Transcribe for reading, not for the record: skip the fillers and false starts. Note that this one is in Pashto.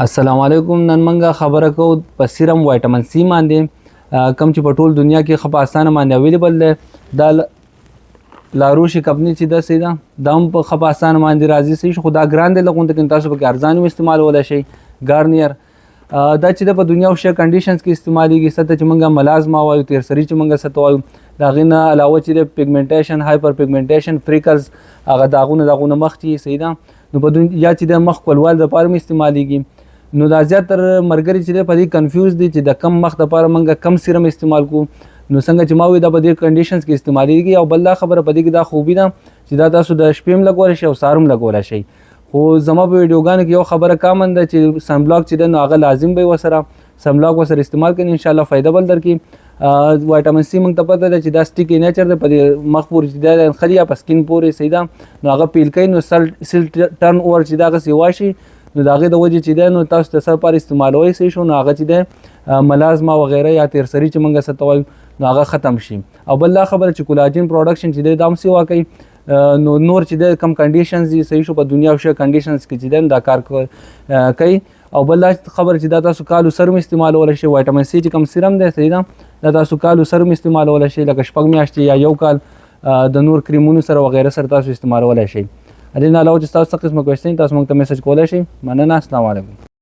السلام علیکم. نن منګه خبره کوو په سیرم وایټامین سی باندې کم چې په ټول دنیا کې ښه په اسانه باندې اویلیبل دی. دا لاروشي کمپنۍ چې ده صحیح ده دا هم په ښه په اسانه باندې راځي صحیح شو، خو دا ګران دی لږ غونته، تاسو پکې ارزان هم استعمالولی شئ. ګارنیر دا چې د په دنیا او شیه کنډیشنز کې استعمالیږي، څه ته چې موږ ملازما وایو، تیرسري چې موږ څه ته وایو، د هغې نه علاوه چې د پیګمنټیشن، هایپر پیګمنټیشن، فریکلز، هغه داغونه مخ چې صحیح ده نو په یا چې د مخ کولوال دپاره هم استعمالیږي. نو دا زیاتره ملګري چې دی په دې کنفیوز دي چې د کم مخ دپاره موږ کم سیرم استعمال کوو. نو څنګه چې ما وایي دا په دې کنډیشنز کې استعمالیږي. او بل دا خبره په دې کې دا خوبي ده چې دا تاسو د شپې هم لګولی شئ او سهار هم لګولی شئ. خو زما په ویډیوګانو کې یو خبره کامن ده چې سن بلاک چې دی نو هغه لازم به ورسره سن بلاک ورسره استعمال کړئ، انشاءالله فایده بل درکړي. وایټامین سی موږ ته پته ده چې دا سټیکي نیچر دی، په دې مخ پورې چې دی نښلي یا په سکین پورې صحیح ده نو هغه پیل کوي، نو سیل ټرن اوور چې دا هغسې واشي نو د هغې د وجې چې دی نو تاسو د سر لپاره استعمالوی صحیح شو، نو هغه چې دی ملازما وغیره یا تیرسري چې موږ څه ته وایو نو هغه ختم شي. او بل دا خبره چې کولاجن پروډکشن چې دی دا هم سیوا کوي. نو نور چې دی کم کنډیشنز دي صحیح شو په دنیا او شیه کنډیشنز کې چې دی دا کار کوي. او بل دا خبره چې دا تاسو کالو سر هم استعمالولی شئ. وایټامین سی چې کوم سیرم دی صحیح ده دا تاسو کالو سر هم استعمالولی شئ، لکه 6 میاشتې یا 1 کال د نور کریمونو سره وغیره سره تاسو استعمالولی شئ. دې نه علاوه چې تاسو څه قسمه کوېسچن تاسو موږ ته میسج کولی شئ. مننه. السلام علیکم.